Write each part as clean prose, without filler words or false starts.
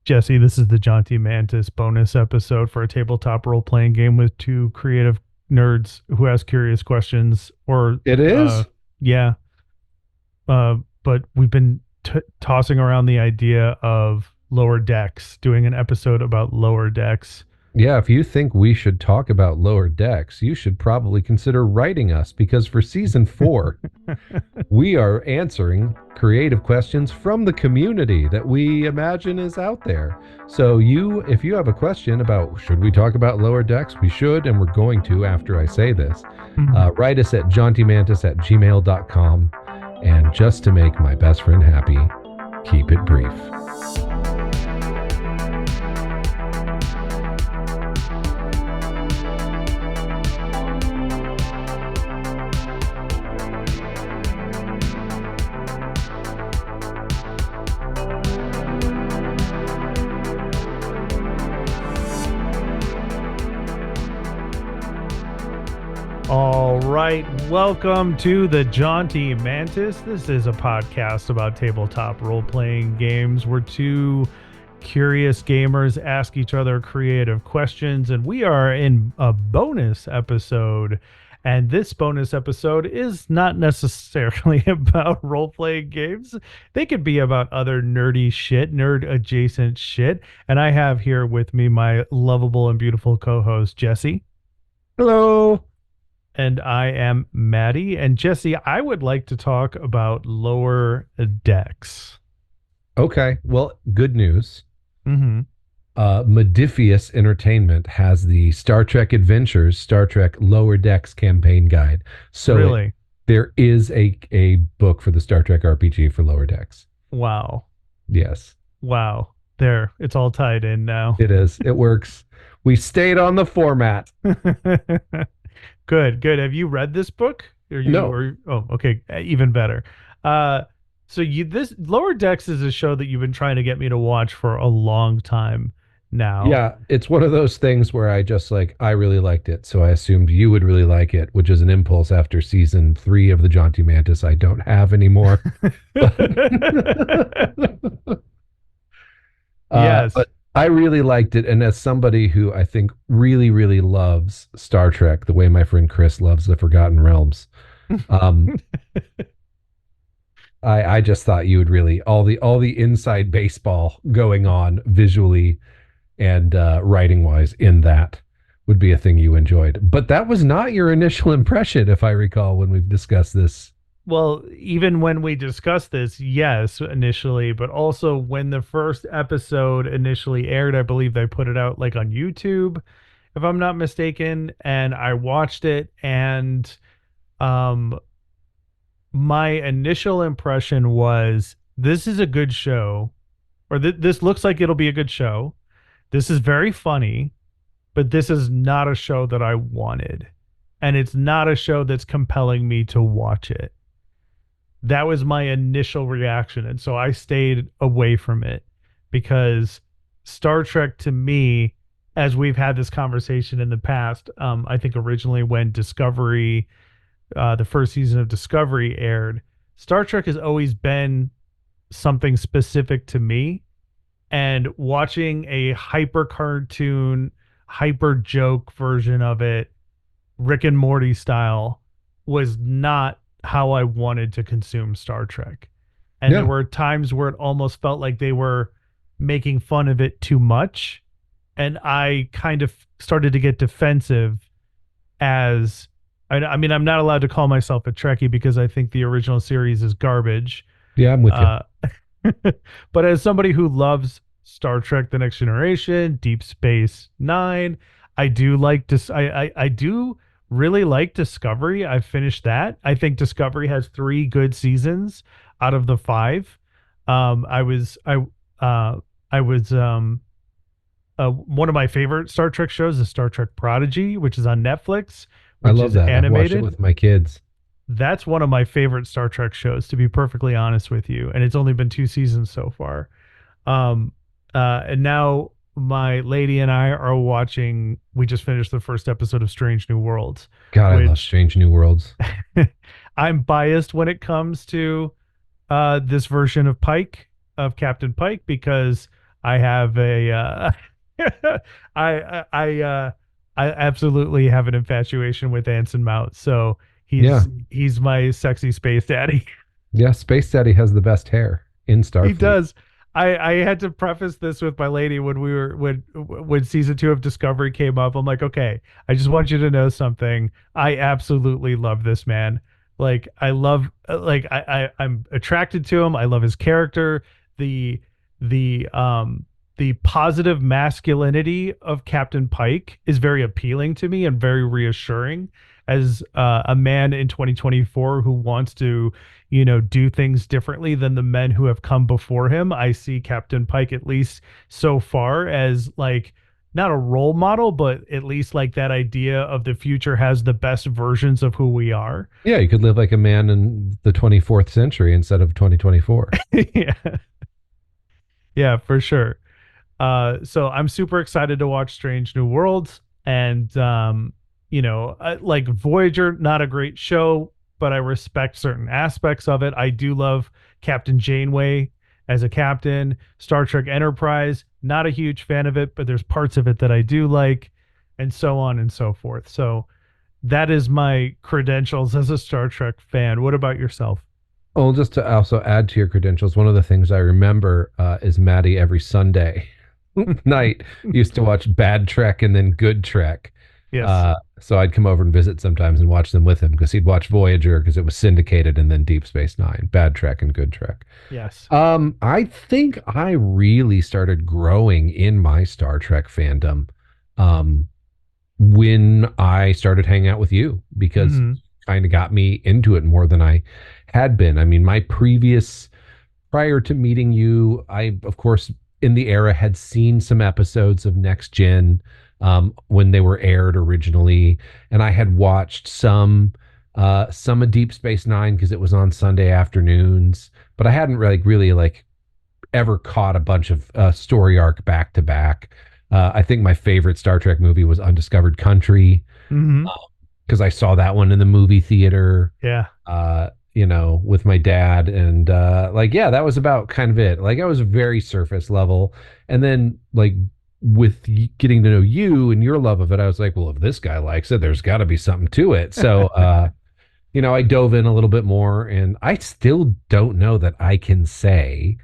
Jesse, this is the Jaunty Mantis bonus episode for a tabletop role playing game with two creative nerds who ask curious questions. It is? Yeah, but we've been tossing around the idea of lower decks, doing an episode about lower decks. Yeah, if you think we should talk about lower decks, you should probably consider writing us because for season 4, we are answering creative questions from the community that we imagine is out there. So if you have a question about should we talk about lower decks, we should, and we're going to after I say this, write us at jauntymantis@gmail.com. And just to make my best friend happy, keep it brief. All right, welcome to the Jaunty Mantis. This is a podcast about tabletop role-playing games where two curious gamers ask each other creative questions, and we are in a bonus episode. And this bonus episode is not necessarily about role-playing games. They could be about other nerdy shit, nerd-adjacent shit. And I have here with me my lovable and beautiful co-host, Jesse. Hello. And I am Maddie. And Jesse, I would like to talk about lower decks. Okay, well, good news. Mm-hmm. Modifius Entertainment has the Star Trek Adventures, Star Trek Lower Decks campaign guide. So Really? there is a book for the Star Trek RPG for Lower Decks. Wow. Yes, Wow. There, it's all tied in now. it is. It works. We stayed on the format. Good, good. Have you read this book? No. Oh, okay, even better. Uh this Lower Decks is a show that you've been trying to get me to watch for a long time now. Yeah, it's one of those things where I really liked it, so I assumed you would really like it, which is an impulse after season 3 of the Jaunty Mantis I don't have anymore. Yes. But I really liked it, and as somebody who I think really, really loves Star Trek the way my friend Chris loves the Forgotten Realms, um, I just thought you would really all the inside baseball going on visually and writing wise in that would be a thing you enjoyed. But that was not your initial impression, if I recall, when we've discussed this. Well, even when we discussed this, yes, initially, but also when the first episode initially aired, I believe they put it out like on YouTube, if I'm not mistaken, and I watched it, and um my initial impression was this is a good show, or this looks like it'll be a good show. This is very funny, but this is not a show that I wanted. And it's not a show that's compelling me to watch it. That was my initial reaction. And so I stayed away from it because Star Trek to me, as we've had this conversation in the past, I think originally when Discovery, the first season of Discovery aired, Star Trek has always been something specific to me. And watching a hyper cartoon, hyper joke version of it, Rick and Morty style, was not how I wanted to consume Star Trek. And there Yeah. were times where it almost felt like they were making fun of it too much. And I kind of started to get defensive as I mean, I'm not allowed to call myself a Trekkie because I think the original series is garbage. Yeah, I'm with you. Uh, but as somebody who loves Star Trek: The Next Generation, Deep Space Nine, I do like to. I do really like Discovery. I've finished that. I think Discovery has 3 good seasons out of the 5. I was one of my favorite Star Trek shows is Star Trek Prodigy, which is on Netflix, I which love is that. I've watched it animated. with my kids. That's one of my favorite Star Trek shows, to be perfectly honest with you. And it's only been 2 seasons so far. Um, and now my lady and I are watching. We just finished the first episode of Strange New Worlds, God, I love which Strange New Worlds. I'm biased when it comes to this version of Pike, of Captain Pike, because I have a I absolutely have an infatuation with Anson Mount. So Yeah. he's my sexy space daddy. Yeah, Space Daddy has the best hair in He Starfleet. does. I had to preface this with my lady when we were when season 2 of Discovery came up. I'm like, okay, I just want you to know something. I absolutely love this man. Like I love I'm attracted to him. I love his character. The the um the positive masculinity of Captain Pike is very appealing to me and very reassuring as a man in 2024 who wants to do things differently than the men who have come before him. I see Captain Pike, at least so far, as like not a role model, but at least like that idea of the future has the best versions of who we are. Yeah, you could live like a man in the 24th century instead of 2024. Yeah, yeah, for sure. So I'm super excited to watch Strange New Worlds, and like Voyager, not a great show, but I respect certain aspects of it. I do love Captain Janeway as a captain. Star Trek Enterprise, not a huge fan of it, but there's parts of it that I do like, and so on and so forth. So that is my credentials as a Star Trek fan. What about yourself? Well, just to also add to your credentials, one of the things I remember is Maddie every Sunday night used to watch Bad Trek and then Good Trek. Yes, So I'd come over and visit sometimes and watch them with him because he'd watch Voyager because it was syndicated and then Deep Space Nine, Bad Trek and Good Trek. yes. I think I really started growing in my Star Trek fandom um, when I started hanging out with you because Hmm. kind of got me into it more than I had been. I mean, my previous prior to meeting you, I of course in the era had seen some episodes of Next Gen when they were aired originally, and I had watched some of Deep Space Nine because it was on Sunday afternoons, but I hadn't really like ever caught a bunch of story arc back to back. I think my favorite Star Trek movie was Undiscovered Country Hmm. because I saw that one in the movie theater, Yeah. with my dad. And like, yeah, that was about kind of it. Like, I was very surface level. And then, like, with getting to know you and your love of it, I was like, well, if this guy likes it, there's got to be something to it. So, I dove in a little bit more, and I still don't know that I can say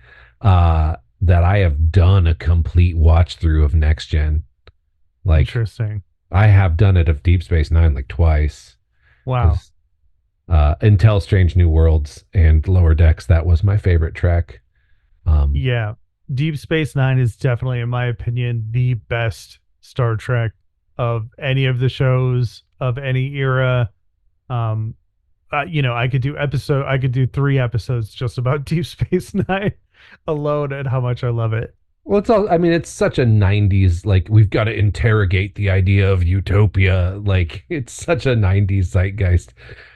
that I have done a complete watch through of Next Gen. Like, Interesting. I have done it of Deep Space Nine like twice Wow. because until Strange New Worlds and Lower Decks, that was my favorite trek. Um, Yeah. Deep Space Nine is definitely, in my opinion, the best Star Trek of any of the shows of any era. Um, I could do 3 episodes just about Deep Space Nine alone and how much I love it. well, it's all, I mean, it's such a 90s, like, we've got to interrogate the idea of utopia. Like, it's such a 90s zeitgeist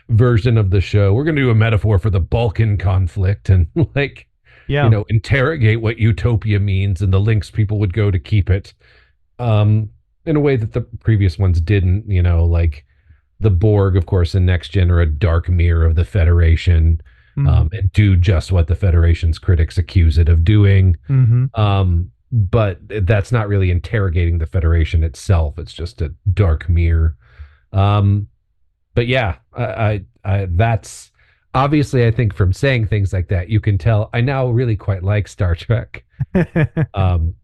version of the show. We're going to do a metaphor for the Balkan conflict and, like, Yeah. interrogate what utopia means and the links people would go to keep it um, in a way that the previous ones didn't, like the Borg, of course, in Next Gen are a dark mirror of the Federation Mm-hmm. and do just what the Federation's critics accuse it of doing. Mm-hmm. But that's not really interrogating the Federation itself. It's just a dark mirror. Um, but yeah, that's obviously, I think from saying things like that, you can tell I now really quite like Star Trek. Um,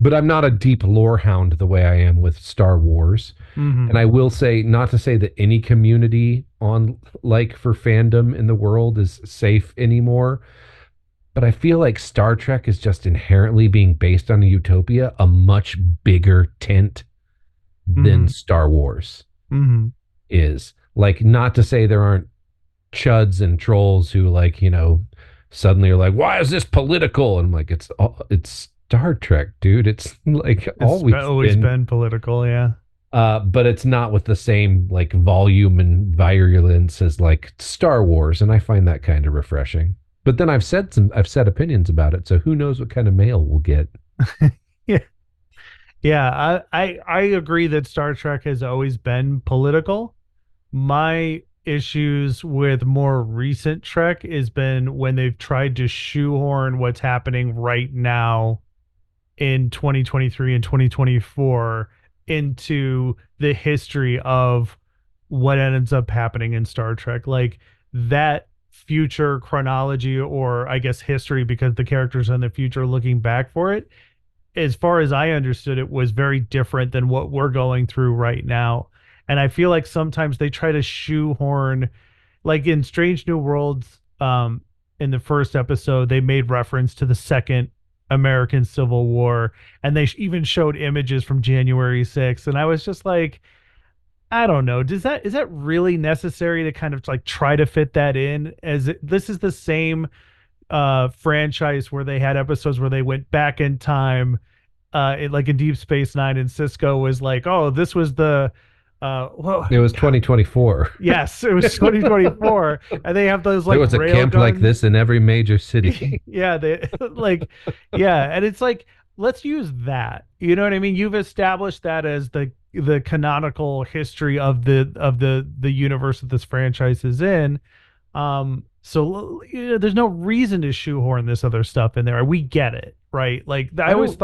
but I'm not a deep lore hound the way I am with Star Wars. Mm-hmm. And I will say, not to say that any community on like for fandom in the world is safe anymore, but I feel like Star Trek is just inherently being based on a utopia, a much bigger tent than Mm-hmm. Star Wars Mm-hmm. is. Like, not to say there aren't chuds and trolls who like, suddenly are like, why is this political? And I'm like, it's Star Trek, dude. It's like It's always always been been political, yeah. but it's not with the same like volume and virulence as like Star Wars, and I find that kind of refreshing. But then I've said opinions about it, so who knows what kind of mail we'll get. Yeah. Yeah, I agree that Star Trek has always been political. My issues with more recent Trek has been when they've tried to shoehorn what's happening right now in 2023 and 2024 into the history of what ends up happening in Star Trek. Like that future chronology, or I guess history, because the characters in the future looking back for it, as far as I understood it, was very different than what we're going through right now. And I feel like sometimes they try to shoehorn, like in Strange New Worlds, in the first episode, they made reference to the second American Civil War, and they even showed images from January 6th. And I was just like, I don't know. Is that really necessary to kind of like try to fit that in? This is the same franchise where they had episodes where they went back in time, like in Deep Space Nine, and Cisco was like, "Oh, this was the, It was God, 2024. yes, it was 2024," and they have those There like was a rail camp like guns. this in every major city. Yeah, they like, yeah, and it's like, let's use that. You know what I mean? You've established that as the canonical history of the universe that this franchise is in. So you know, there's no reason to shoehorn this other stuff in there. We get it, right? Like I don't.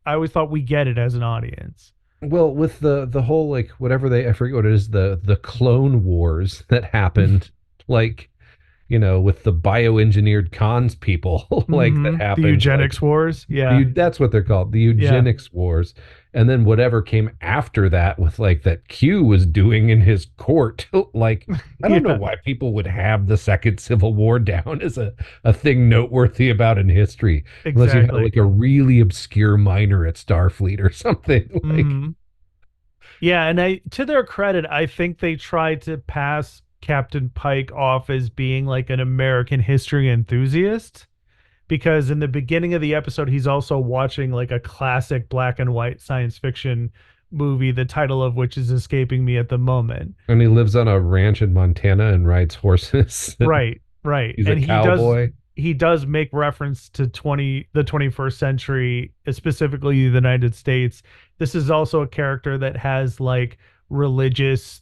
I always thought we get it as an audience. Well, with the whole like whatever they I forget what it is, the clone wars that happened, like with the bioengineered cons people, like that The happened, like eugenics wars. Yeah. that's what they're called, the Yeah. eugenics wars. And then whatever came after that with like that Q was doing in his court, like I don't know Yeah. why people would have the second Civil War down as a thing noteworthy about in history, unless you had Exactly. like a really obscure minor at Starfleet or something. Like hmm Yeah, and I, to their credit, I think they tried to pass Captain Pike off as being like an American history enthusiast, because in the beginning of the episode he's also watching like a classic black and white science fiction movie, the title of which is escaping me at the moment. and he lives on a ranch in Montana and rides horses. Right, right. He's a And cowboy. he does make reference to 21st century, specifically the United States. This is also a character that has like religious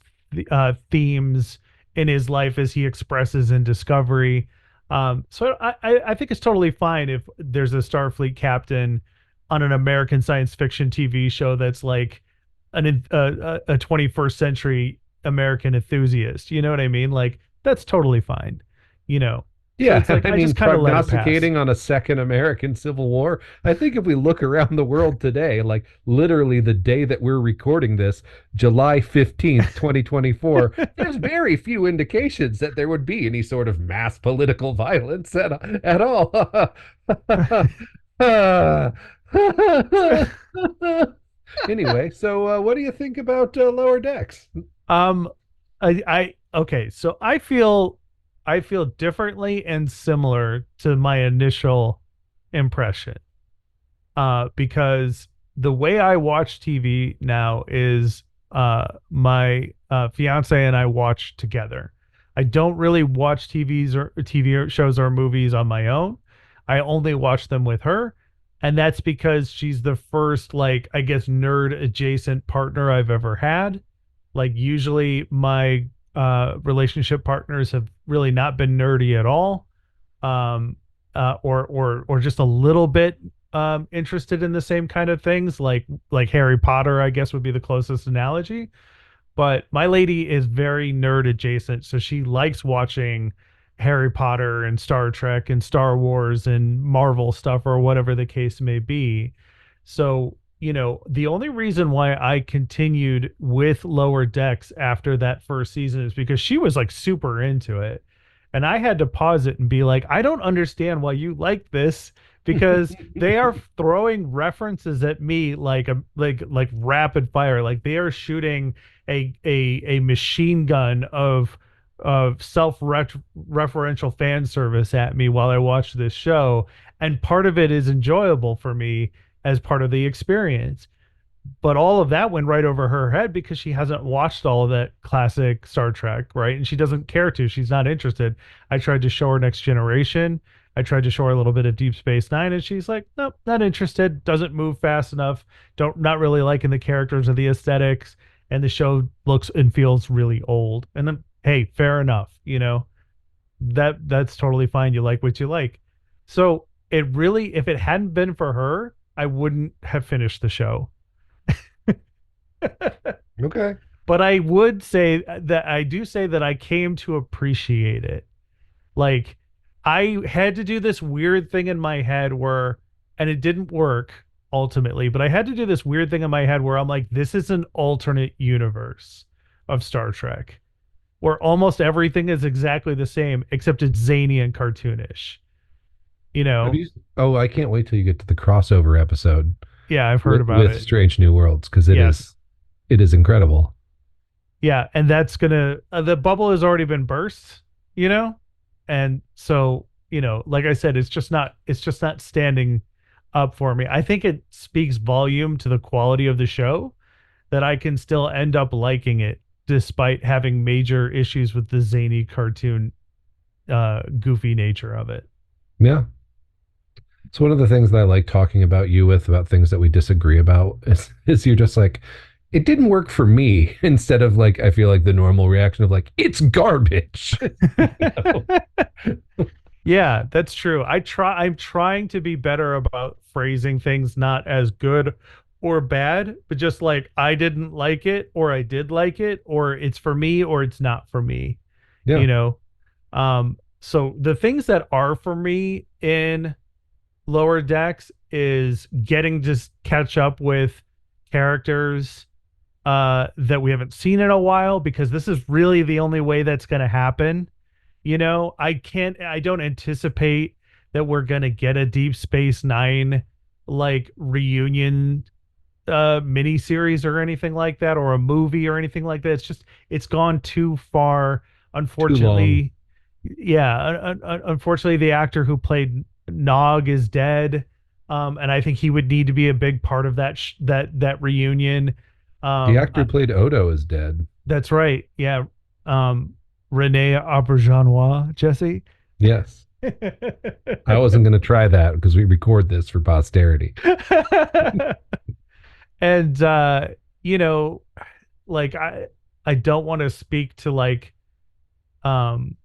themes in his life as he expresses in Discovery. So I think it's totally fine if there's a Starfleet captain on an American science fiction TV show that's like a 21st century American enthusiast. You know what I mean? Like that's totally fine, you know. So Yeah, it's like I I mean, just kind of let it pass. prognosticating on a second American Civil War. I think if we look around the world today, like literally the day that we're recording this, July 15th, 2024, there's very few indications that there would be any sort of mass political violence at all. Anyway, so what do you think about Lower Decks? um, I okay, so I feel differently and similar to my initial impression. Because the way I watch TV now is my fiance and I watch together. I don't really watch TV shows or movies on my own. I only watch them with her, and that's because she's the first, like, I guess, nerd adjacent partner I've ever had. Like usually my relationship partners have really not been nerdy at all, um, or just a little bit interested in the same kind of things, like Harry Potter, I guess would be the closest analogy. But my lady is very nerd adjacent, so she likes watching Harry Potter and Star Trek and Star Wars and Marvel stuff or whatever the case may be. So, you know, the only reason why I continued with Lower Decks after that first season is because she was like super into it. And I had to pause it and be like, I don't understand why you like this, because they are throwing references at me like a like rapid fire. Like they are shooting a machine gun of self-referential fan service at me while I watch this show, and part of it is enjoyable for me as part of the experience. But all of that went right over her head because she hasn't watched all of that classic Star Trek, right? And she doesn't care to. She's not interested. I tried to show her Next Generation. I tried to show her a little bit of Deep Space Nine, and she's like, nope, not interested. Doesn't move fast enough. Don't Not really liking the characters or the aesthetics, and the show looks and feels really old. And then, hey, fair enough. You know, that's totally fine. You like what you like. So it really, if it hadn't been for her, I wouldn't have finished the show. Okay. But I would say that I do say that I came to appreciate it. Like I had to do this weird thing in my head where, and it didn't work ultimately, but I had to do this weird thing in my head where I'm like, this is an alternate universe of Star Trek where almost everything is exactly the same except it's zany and cartoonish. You Have know? you? Oh, I can't wait till you get to the crossover episode Yeah, I've heard with, about with it. Strange New Worlds because Yes. it is incredible. Yeah, and that's gonna the bubble has already been burst, you know? And so, like I said, it's just not standing up for me. I think it speaks volume to the quality of the show that I can still end up liking it despite having major issues with the zany cartoon goofy nature of it. Yeah. It's one of the things that I like talking about you with about things that we disagree about is you're just like, it didn't work for me instead of like I feel like the normal reaction of like it's garbage. You know? Yeah, that's true. I'm trying to be better about phrasing things not as good or bad, but just like I didn't like it or I did like it or it's for me or it's not for me, Yeah. you know. So the things that are for me in Lower Decks is getting to catch up with characters that we haven't seen in a while because this is really the only way that's going to happen. I don't anticipate that we're going to get a Deep Space Nine like reunion mini series or anything like that, or a movie or anything like that. It's gone too far, Too long. unfortunately. Yeah, unfortunately, the actor who played Nog is dead, and I think he would need to be a big part of that reunion. The Um, actor I, who played Odo is dead. that's right. Yeah, um, Rene Auberjonois, Jesse. Yes. I wasn't going to try that because we record this for posterity. And you know, like I don't want to speak to like um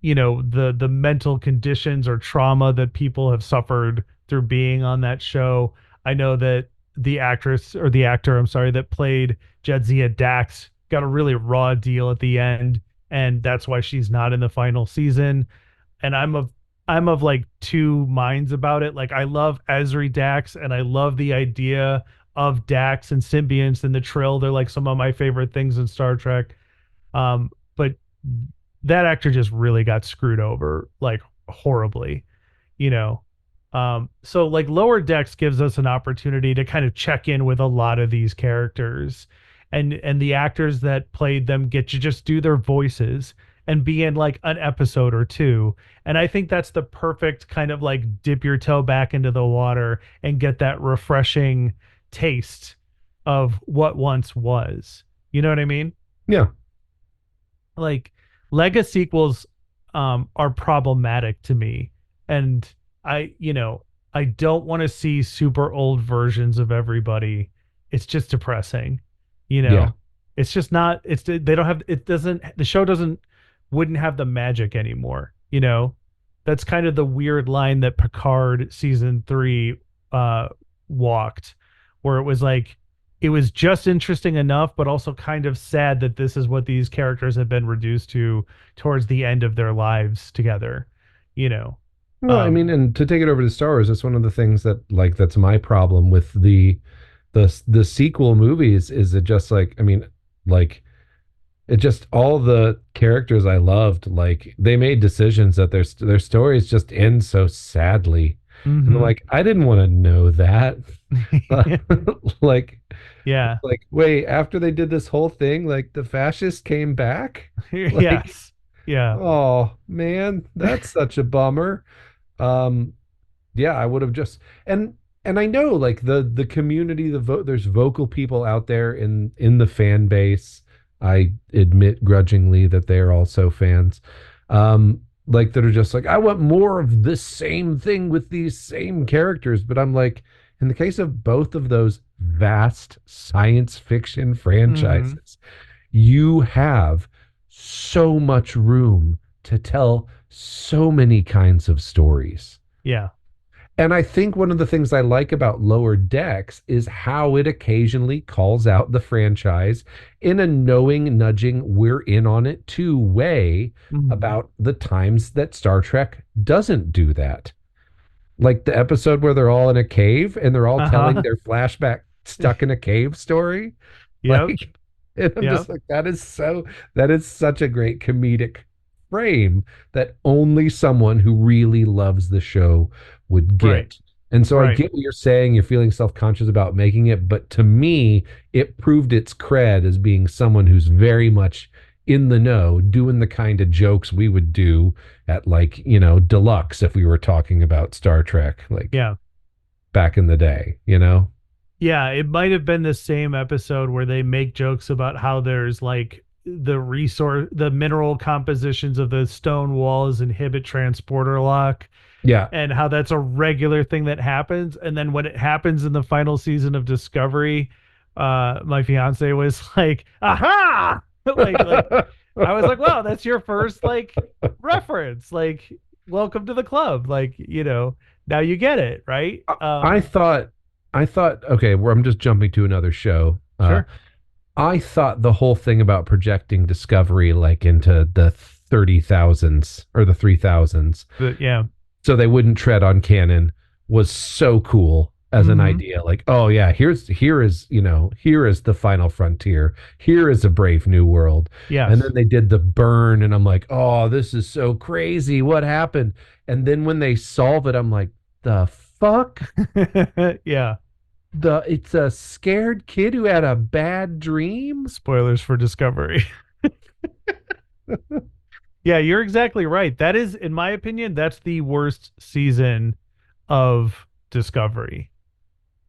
the mental conditions or trauma that people have suffered through being on that show. I know that the actress or the actor, I'm sorry, that played Jadzia Dax got a really raw deal at the end, and that's why she's not in the final season. And I'm of like two minds about it. Like I love Ezri Dax and I love the idea of Dax and symbionts and the Trill. They're like some of my favorite things in Star Trek. But that actor just really got screwed over like horribly, you know. So like Lower Decks gives us an opportunity to kind of check in with a lot of these characters, and the actors that played them get to just do their voices and be in like an episode or two. And I think that's the perfect kind of like dip your toe back into the water and get that refreshing taste of what once was. You know what I mean? Yeah. Like Lego sequels are problematic to me, and I don't want to see super old versions of everybody. It's just depressing, you Yeah. know. It's just not. They don't have. It doesn't. The show doesn't. Wouldn't have the magic anymore. That's kind of the weird line that Picard season 3 uh walked, where it was like it was just interesting enough, but also kind of sad that this is what these characters have been reduced to towards the end of their lives together, you know. Well, I mean, Um, and to take it over to Star Wars, that's one of the things that like that's my problem with the sequel movies is it just like I mean, like it just all the characters I loved, like they made decisions that their stories just end so sadly. And I'm mhm. like, I didn't want to know that. like Yeah. like wait, after they did this whole thing, like the fascists came back? Like, Yes. Yeah. oh man, that's such a bummer. Um yeah, I would have just and I know like the community, there's vocal people out there in the fan base. I admit grudgingly that they are also fans. Like that are just like, I want more of this same thing with these same characters. But I'm like, in the case of both of those vast science fiction Mhm. franchises, you have so much room to tell so many kinds of stories. Yeah. And I think one of the things I like about Lower Decks is how it occasionally calls out the franchise in a knowing, nudging, we're in on it too way Mhm. about the times that Star Trek doesn't do that. Like the episode where they're all in a cave and they're all telling Uh-huh. their flashback stuck in a cave story. Yep. Like, and I'm Yep. just like, that is such a great comedic frame that only someone who really loves the show would Right. get. And so I Right. get what you're saying. You're feeling self-conscious about making it, but to me, it proved its cred as being someone who's very much in the know, doing the kind of jokes we would do at like, Deluxe if we were talking about Star Trek, like Yeah. back in the day. Yeah, it might have been the same episode where they make jokes about how there's like the mineral compositions of the stone walls inhibit transporter lock, Yeah. and how that's a regular thing that happens. And then when it happens in the final season of Discovery, my fiance was like, "Aha!" like I was like, "Wow, that's your first like reference. Like, welcome to the club. Like, now you get it, right?" I thought, okay, where I'm just jumping to another show. Sure. I thought the whole thing about projecting Discovery like into the 30,000s or the 3,000s, But yeah. so they wouldn't tread on canon, was so cool as an Hmm. idea. Like, oh yeah, here is the final frontier. Here is a brave new world. And then Yes. they did the burn, and I'm like, oh, this is so crazy. What happened? And then when they solve it, I'm like, the fuck? Yeah. It's a scared kid who had a bad dream. Spoilers for Discovery. Yeah, you're exactly right. That is, in my opinion, that's the worst season of Discovery.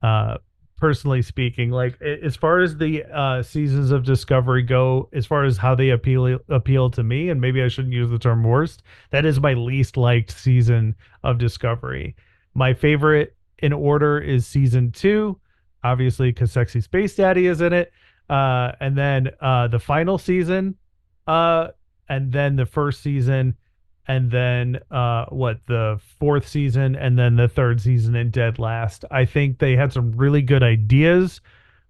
uh Personally speaking, like as far as the seasons of Discovery go, as far as how they appeal to me, and maybe I shouldn't use the term worst, that is my least liked season of Discovery. My favorite in order is season 2, obviously because Sexy Space Daddy is in it, and then the final season, uh and then the first season, and then what, the fourth season, and then the third season in Dead Last. I think they had some really good ideas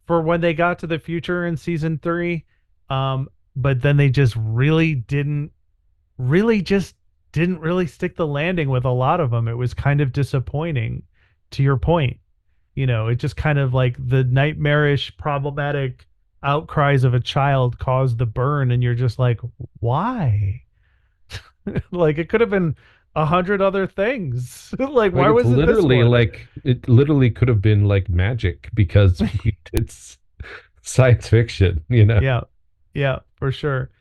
for when they got to the future in season 3. But then they just didn't really stick the landing with a lot of them. It was kind of disappointing, to your point. It just kind of like the nightmarish problematic outcries of a child caused the burn, and you're just like, why? Like it could have been 100 other things. Like, Like why was it this one? it literally could have been like magic because it's science fiction. Yeah, yeah, for sure.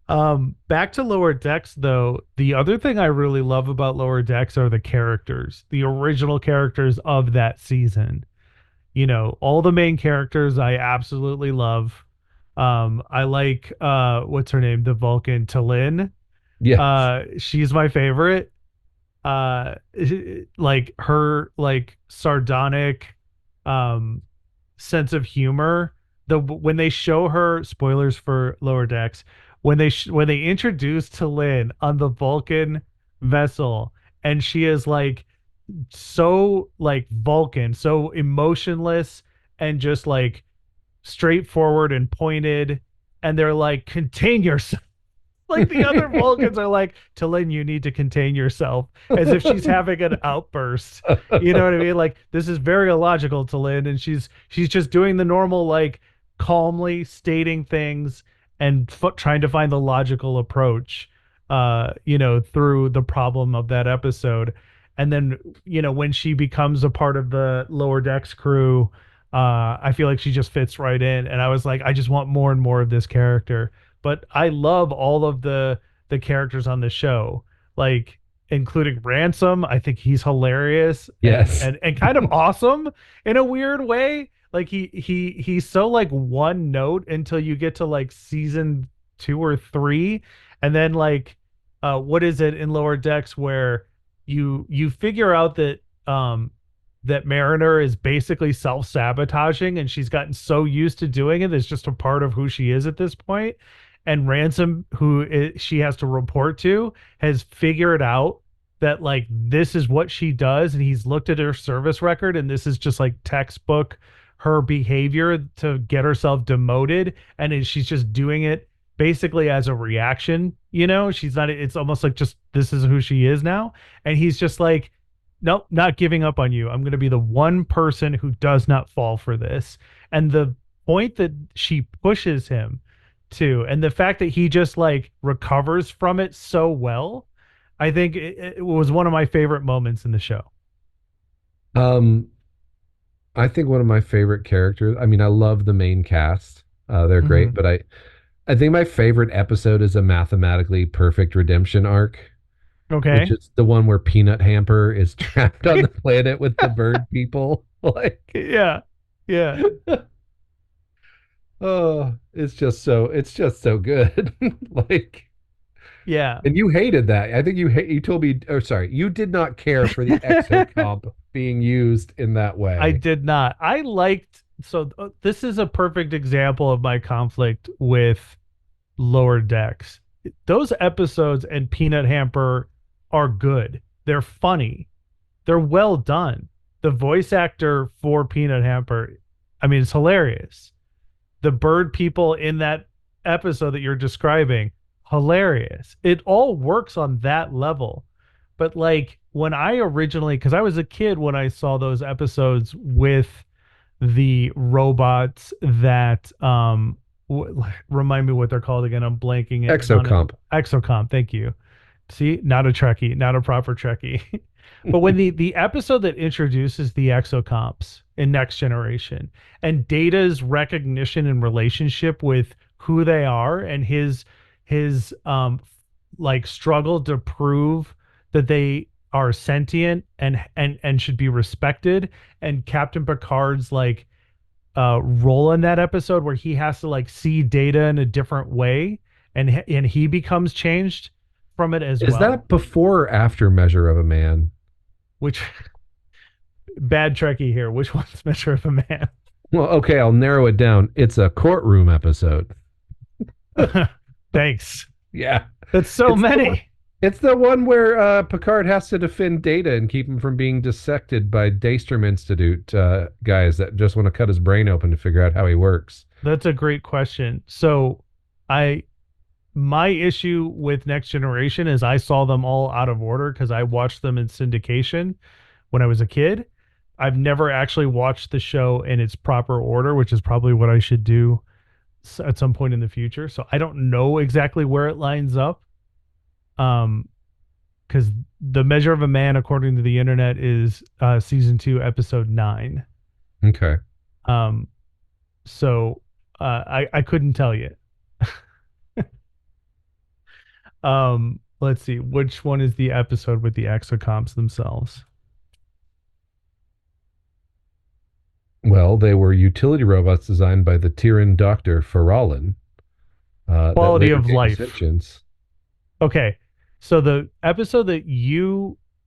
Back to Lower Decks though. The other thing I really love about Lower Decks are the characters, the original characters of that season. All the main characters I absolutely love. I like what's her name? The Vulcan, Talin. Yes. She's my favorite. uh like her like sardonic um sense of humor, when they show her, spoilers for Lower Decks, when they introduce Lynn on the Vulcan vessel, and she is like so like Vulcan, so emotionless and just like straightforward and pointed, and they're like, contain yourself. Like the other Vulcans are like, Tallinn, you need to contain yourself, as if she's having an outburst. You know what I mean? Like, this is very illogical, Tallinn, and she's just doing the normal, like, calmly stating things and trying to find the logical approach, through the problem of that episode. And then, when she becomes a part of the Lower Decks crew, I feel like she just fits right in. And I was like, I just want more and more of this character. But I love all of the characters on the show, like including Ransom. I think he's hilarious and Yes. and kind of awesome in a weird way. Like he's so like one note until you get to like season 2 or 3, and then like what is it in Lower Decks where you figure out that Mariner is basically self-sabotaging, and she's gotten so used to doing it, it's just a part of who she is at this point. And Ransom, she has to report to, has figured out that like this is what she does, and he's looked at her service record, and this is just like textbook her behavior to get herself demoted, and she's just doing it basically as a reaction. She's not. It's almost like just this is who she is now, and he's just like, nope, not giving up on you. I'm going to be the one person who does not fall for this. And the point that she pushes him to, and the fact that he just like recovers from it so well, I think it was one of my favorite moments in the show. Um, I think one of my favorite characters. I mean, I love the main cast. They're great, Hmm. but I think my favorite episode is a mathematically perfect redemption arc, which Okay. is the one where Peanut Hamper is trapped on the planet with the bird people. Like, Yeah. Yeah. oh, it's just so good. Like, Yeah. and you hated that. I think you told me, or sorry, you did not care for the exocomp being used in that I way. did not. I liked, so this is a perfect example of my conflict with Lower Decks. Those episodes and Peanut Hamper are good. They're funny. They're well done. The voice actor for Peanut Hamper, I mean, it's hilarious. The bird people in that episode that you're describing, hilarious. It all works on that level. But like when I originally, because I was a kid when I saw those episodes with the robots that remind me what they're called again. I'm blanking it on it. Exocomp. Exocom. Thank you. See, not a Trekkie, not a proper Trekkie. But when the episode that introduces the exocomps in Next Generation and Data's recognition and relationship with who they are and his like struggle to prove that they are sentient and should be respected, and Captain Picard's like role in that episode where he has to like see Data in a different way, and he becomes changed from it as Is well, that before or after Measure of a Man? which bad Trekkie here. Which one's Measure of a Man? Well, okay, I'll narrow it down. It's a courtroom episode. Thanks. Yeah. That's so It's the one. many. It's the one where Picard has to defend Data and keep him from being dissected by Daystrom Institute guys that just want to cut his brain open to figure out how he works. That's a great question. So I my issue with Next Generation is I saw them all out of order because I watched them in syndication when I was a kid. I've never actually watched the show in its proper order, which is probably what I should do at some point in the future. So I don't know exactly where it lines up. Um, because the Measure of a Man, according to the internet, is season 2, episode 9. Okay. Um, so I couldn't tell you. Let's see, which one is the episode with the exocomps themselves? Well, they were utility robots designed by the Tyran Dr. Farallon that Quality later of gained life. sentience. Okay, so the episode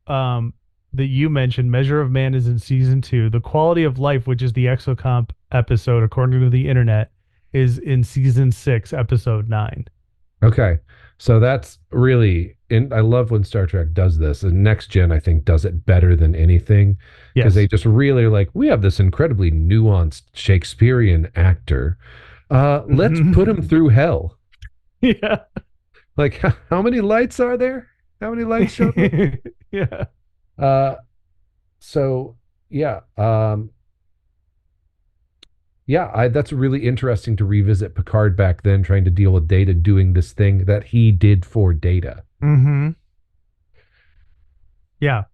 um that you mentioned, Measure of Man, is in season 2. The Quality of Life, which is the exocomp episode, according to the internet, is in season 6, episode 9. Okay. So that's really, and I love when Star Trek does this. And Next Gen, I think, does it better than anything because they Yes. just really are like, we have this incredibly nuanced Shakespearean actor. Let's put him Hmm. through hell. Yeah. Like, how many lights are there? How many lights showed up? Yeah. Uh, so yeah, yeah, that's really interesting to revisit Picard back then, trying to deal with Data doing this thing that he did for Data. Hmm. Yeah,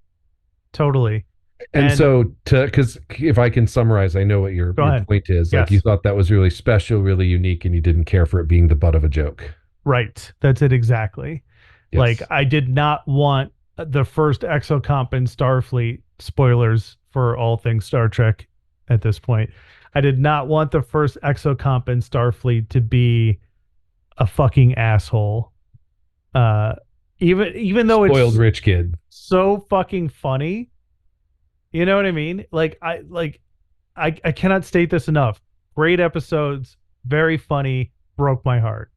totally. And And so to because if I can summarize, I know what go your ahead. point is. Like you Yes. thought that was really special, really unique, and you didn't care for it being the butt of a joke. Right. That's it exactly. Like Yes. I did not want the first exocomp in Starfleet, spoilers for all things Star Trek at this point. I did not want the first exocomp in Starfleet to be a fucking asshole. Uh even though Spoiled it's rich kid. so fucking funny, you know what I mean? I cannot state this enough. Great episodes, very funny, broke my heart.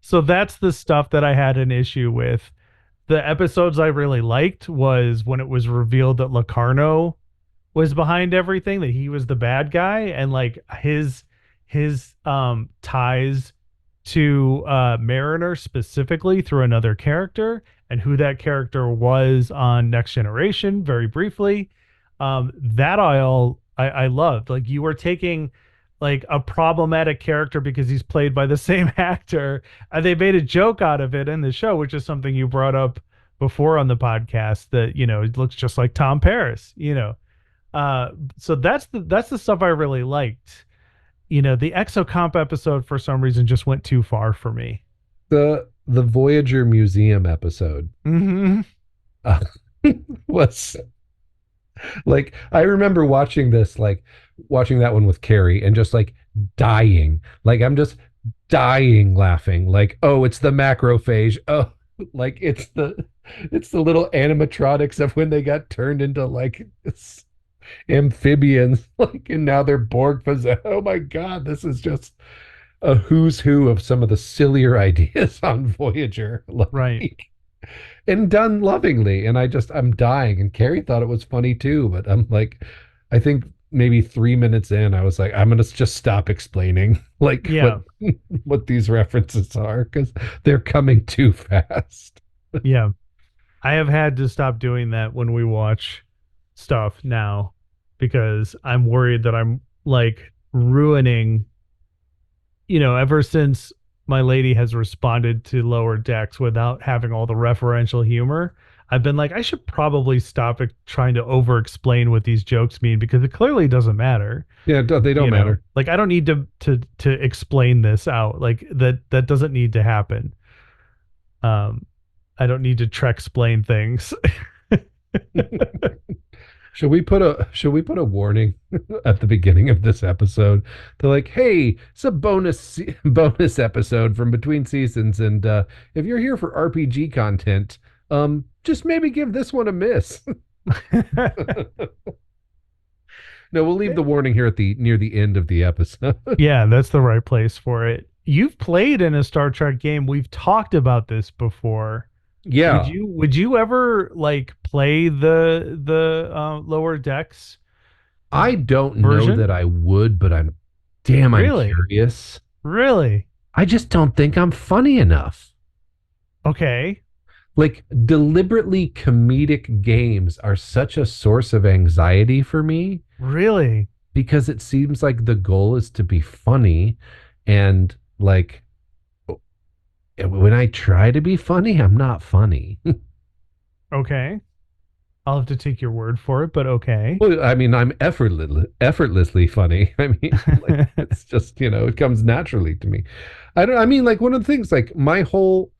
So that's the stuff that I had an issue with. The episodes I really liked was when it was revealed that Locarno was behind everything, that he was the bad guy, and like his ties to Mariner specifically through another character, and who that character was on Next Generation very briefly. That I loved. Like you were taking like a problematic character because he's played by the same actor, and they made a joke out of it in the show, which is something you brought up before on the podcast, that it looks just like Tom Paris. uh, so that's the stuff I really liked. The Exocomp episode for some reason just went too far for me. The Voyager Museum episode Hmm. uh, was like, I remember watching this, like watching that one with Carrie and just like dying. Like I'm just dying laughing. Like, oh, it's the macrophage. Oh, like it's the little animatronics of when they got turned into like amphibians, like, and now they're Borg possessed. Oh my God, this is just a who's who of some of the sillier ideas on Voyager. Right. Like, and done lovingly. And I'm dying. And Carrie thought it was funny too, but I'm like, I think maybe 3 minutes in, I was like, I'm gonna just stop explaining like what Yeah. what these references are because they're coming too fast. Yeah. I have had to stop doing that when we watch stuff now, because I'm worried that I'm like ruining, ever since my lady has responded to Lower Decks without having all the referential humor. I've been like, I should probably stop trying to over explain what these jokes mean, because it clearly doesn't matter. Yeah, they don't matter. Like I don't need to explain this out. Like that doesn't need to happen. Um, I don't need to Trek explain things. Should we put a warning at the beginning of this episode? They're like, hey, it's a bonus episode from between seasons, and if you're here for RPG content, just maybe give this one a miss. No, we'll leave the warning here at the near the end of the episode. Yeah, that's the right place for it. You've played in a Star Trek game. We've talked about this before. Would Yeah, you ever like play the Lower Decks I don't know version? that I would, but I'm Really? curious. Really? I just don't think I'm funny enough. Okay. Like deliberately comedic games are such a source of anxiety for me Really? because it seems like the goal is to be funny, and like when I try to be funny, I'm not funny. Okay. I'll have to take your word for it, but okay. Well, I mean, I'm effortlessly funny. I mean, like it's just, it comes naturally to me. I mean, like one of the things, like my whole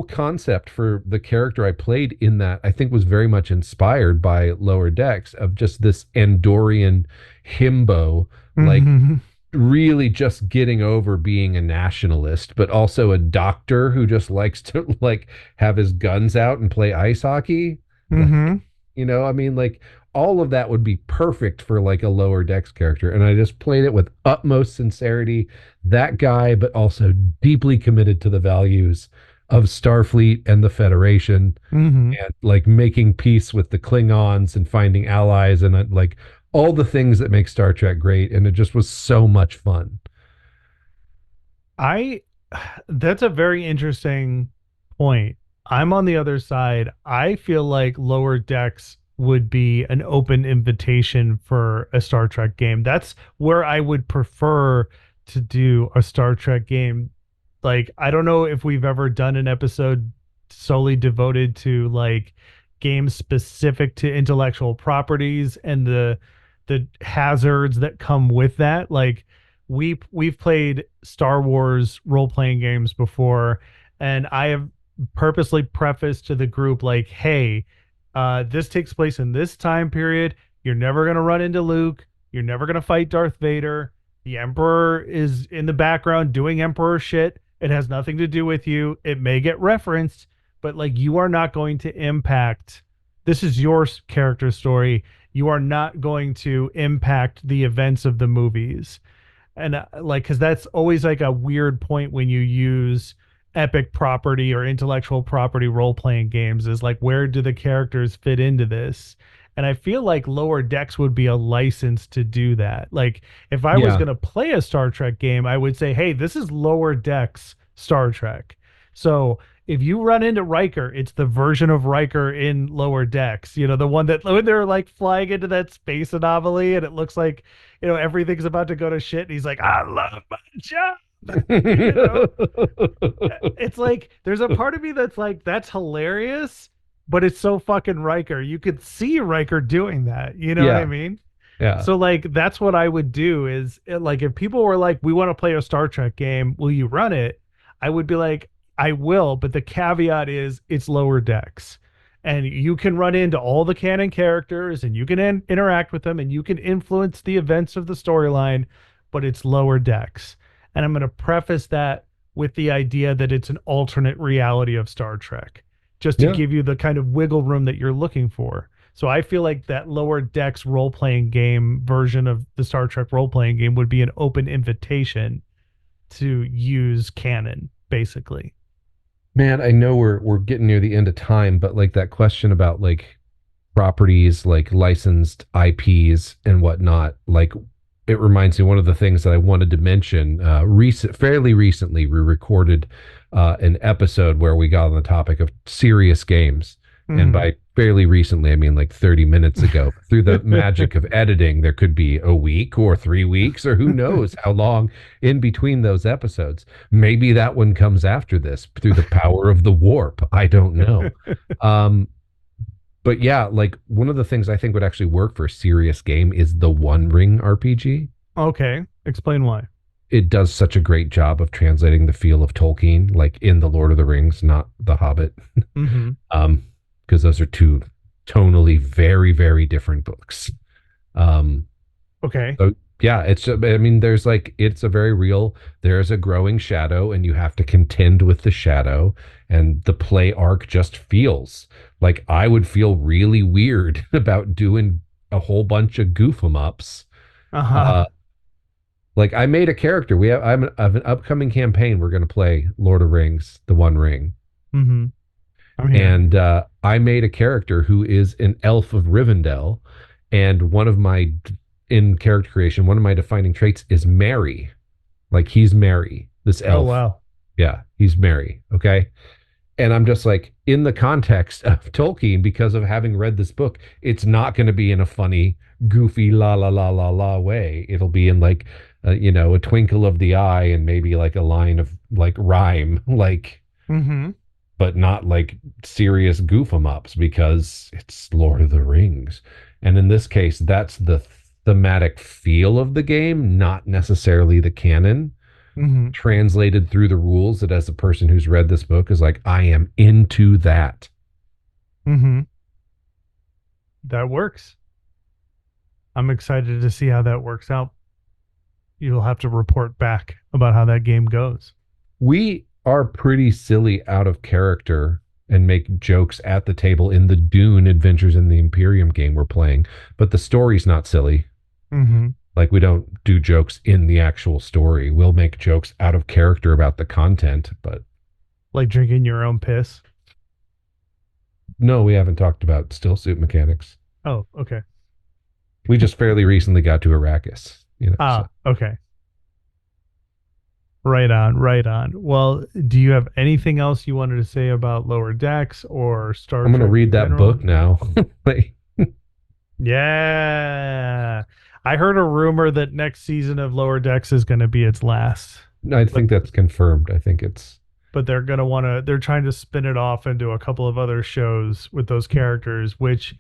concept for the character I played in that, I think, was very much inspired by Lower Decks, of just this Andorian himbo, like Hmm. really just getting over being a nationalist, but also a doctor who just likes to like have his guns out and play ice hockey. Hmm. Like, I mean, like all of that would be perfect for like a Lower Decks character. And I just played it with utmost sincerity, that guy, but also deeply committed to the values of Starfleet and the Federation, Hmm. and like making peace with the Klingons and finding allies, and like all the things that make Star Trek great. And it just was so much fun. I That's a very interesting point. I'm on the other side. I feel like Lower Decks would be an open invitation for a Star Trek game. That's where I would prefer to do a Star Trek game. Like, I don't know if we've ever done an episode solely devoted to like games specific to intellectual properties and the hazards that come with that. Like we've played Star Wars role playing games before, and I have purposely prefaced to the group like, "Hey, this takes place in this time period. You're never gonna run into Luke. You're never gonna fight Darth Vader. The Emperor is in the background doing Emperor shit. It has nothing to do with you. It may get referenced, but like you are not going to impact. This is your character story. You are not going to impact the events of the movies." And like, because that's always like a weird point when you use epic property or intellectual property role playing games is like, where do the characters fit into this? And I feel like Lower Decks would be a license to do that. Like, if I was Yeah. going to play a Star Trek game, I would say, hey, this is Lower Decks Star Trek. So if you run into Riker, it's the version of Riker in Lower Decks. The one that when they're like flying into that space anomaly and it looks like, everything's about to go to shit. And he's like, I love my job. you know, it's like there's a part of me that's like, that's hilarious, but it's so fucking Riker. You could see Riker doing that. You know what I Yeah. mean? Yeah. So like that's what I would do is like if people were like, we want to play a Star Trek game, will you run it? I would be like, I will, but the caveat is it's Lower Decks. And you can run into all the canon characters and you can interact with them and you can influence the events of the storyline, but it's Lower Decks. And I'm going to preface that with the idea that it's an alternate reality of Star Trek, just to Yeah. give you the kind of wiggle room that you're looking for. So I feel like that Lower Decks role playing game version of the Star Trek role playing game would be an open invitation to use canon, basically. Man, I know we're getting near the end of time, but like that question about like properties, like licensed IPs and whatnot, like it reminds me one of the things that I wanted to mention. Fairly recently, we recorded an episode where we got on the topic of serious games, and Mm-hmm. by fairly recently, I mean like 30 minutes ago. Through the magic of editing, there could be a week or 3 weeks, or who knows how long in between those episodes. Maybe that one comes after this through the power of the warp. I don't know. Um, but yeah, like one of the things I think would actually work for a serious game is the One Ring RPG. Okay, explain why. It does such a great job of translating the feel of Tolkien, like in The Lord of the Rings, not The Hobbit, Mm-hmm. um, because those are two tonally very, very different books. Um, Okay. so yeah, I mean, it's a very real, there's a growing shadow and you have to contend with the shadow, and the play arc just feels like I would feel really weird about doing a whole bunch of goof 'em ups. Uh-huh. Uh, like I made a character. I have an upcoming campaign. We're going to play Lord of Rings, The One Ring, Mm-hmm. I'm here. and I made a character who is an elf of Rivendell, and one of my in character creation, one of my defining traits is Merry. Like he's Merry, this Oh elf. wow. Yeah, he's Merry. Okay. And I'm just like, in the context of Tolkien, because of having read this book, it's not going to be in a funny, goofy, la la la la la way. It'll be in like, a twinkle of the eye and maybe like a line of like rhyme, like, Mm-hmm. but not like serious goof 'em ups because it's Lord of the Rings. And in this case, that's the thematic feel of the game, not necessarily the canon Mm-hmm. translated through the rules, that as a person who's read this book is like, I am into that. Mm-hmm. That works. I'm excited to see how that works out. You'll have to report back about how that game goes. We are pretty silly out of character and make jokes at the table in the Dune Adventures in the Imperium game we're playing, but the story's not silly. Mm-hmm. Like we don't do jokes in the actual story. We'll make jokes out of character about the content, but Like drinking your own piss. no, we haven't talked about still suit mechanics. Oh, okay. We just fairly recently got to Arrakis, so Ah, okay. Right on, right on. Well, do you have anything else you wanted to say about Lower Decks or Star I'm gonna Trek read in that general? book now. Like, Yeah. I heard a rumor that next season of Lower Decks is going to be its last. I But think that's confirmed. I think it's they're going to want to they're trying to spin it off into a couple of other shows with those characters, which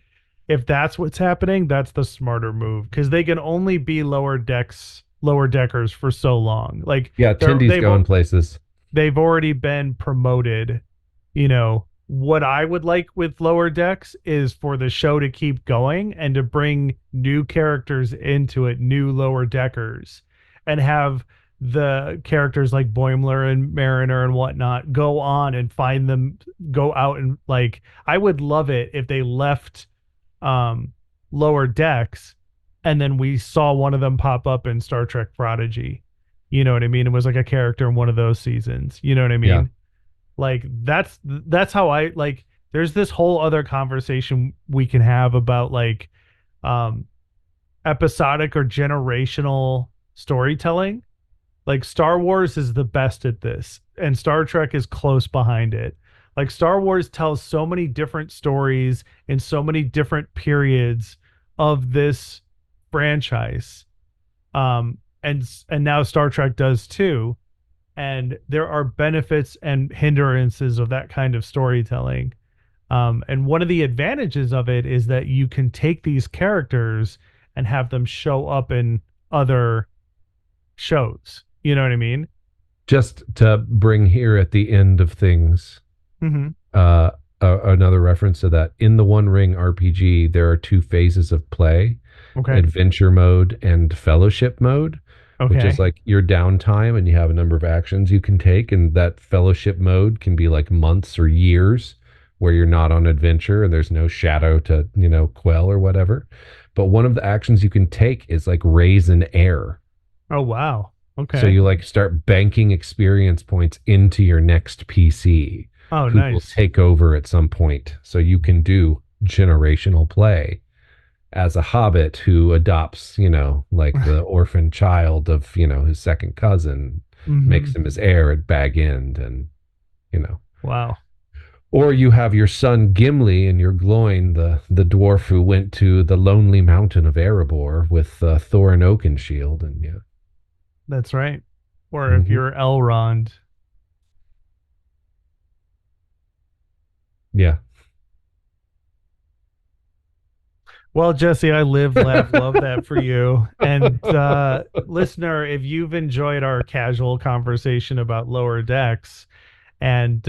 if that's what's happening, that's the smarter move cuz they can only be lower deckers for so long. Like yeah, they're Tindy's going places. they've already been promoted. What I would like with Lower Decks is for the show to keep going and to bring new characters into it, new Lower Deckers, and have the characters like Boimler and Mariner and whatnot go on and find them, go out and like, I would love it if they left um, Lower Decks and then we saw one of them pop up in Star Trek Prodigy. You know what I mean? It was like a character in one of those seasons. You know what I Yeah. mean? Like that's how I like there's this whole other conversation we can have about like um episodic or generational storytelling. Like Star Wars is the best at this, and Star Trek is close behind it. Like Star Wars tells so many different stories in so many different periods of this franchise. And now Star Trek does too. And there are benefits and hindrances of that kind of storytelling. And one of the advantages of it is that you can take these characters and have them show up in other shows. You know what I mean? Just to bring here at the end of things, Mm-hmm. uh, another reference to that. In the One Ring RPG, there are two phases of play: Okay. adventure mode and fellowship mode, which is Okay. like your downtime and you have a number of actions you can take. And that fellowship mode can be like months or years where you're not on adventure and there's no shadow to, quell or whatever. But one of the actions you can take is like raise an heir. Oh wow. So Okay. you like start banking experience points into your next PC Oh who will nice. take over at some point. So you can do generational play as a hobbit who adopts, like the orphan child of, his second cousin, Mm-hmm. makes him his heir at Bag End, and, you know. Wow. Or you have your son Gimli and your Gloin, the dwarf who went to the lonely mountain of Erebor with Thor and Oakenshield, and yeah. That's right. Or if Hmm. you're Elrond. Yeah. Well, Jesse, I live, laugh, love that for you. And listener, if you've enjoyed our casual conversation about lower decks, and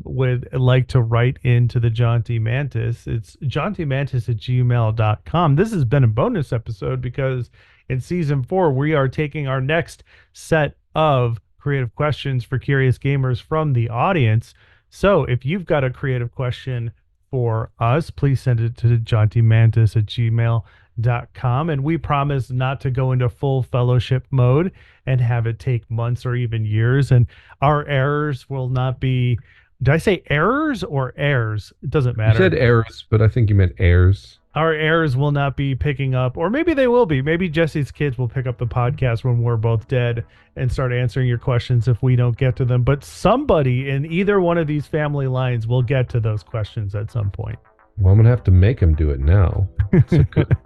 would like to write into the Jaunty Mantis, it's jauntymantis@gmail.com. This has been a bonus episode because in season 4, we are taking our next set of creative questions for curious gamers from the audience. So if you've got a creative question for us, please send it to jauntymantis@gmail.com. And we promise not to go into full fellowship mode and have it take months or even years. And our errors will not be, did I say errors or errors? It doesn't You said matter. heirs, but I think you meant heirs. Our errors will not be picking up, or maybe they will be. Maybe Jesse's kids will pick up the podcast when we're both dead and start answering your questions if we don't get to them. But somebody in either one of these family lines will get to those questions at some point. Well, I'm gonna have to make him do it now. So good,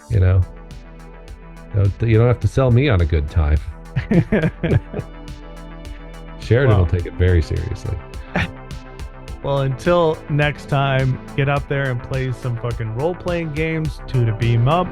you know. You don't have to sell me on a good time. Sheridan will Well, take it very seriously. well, until next time, get out there and play some fucking role playing games to beam up.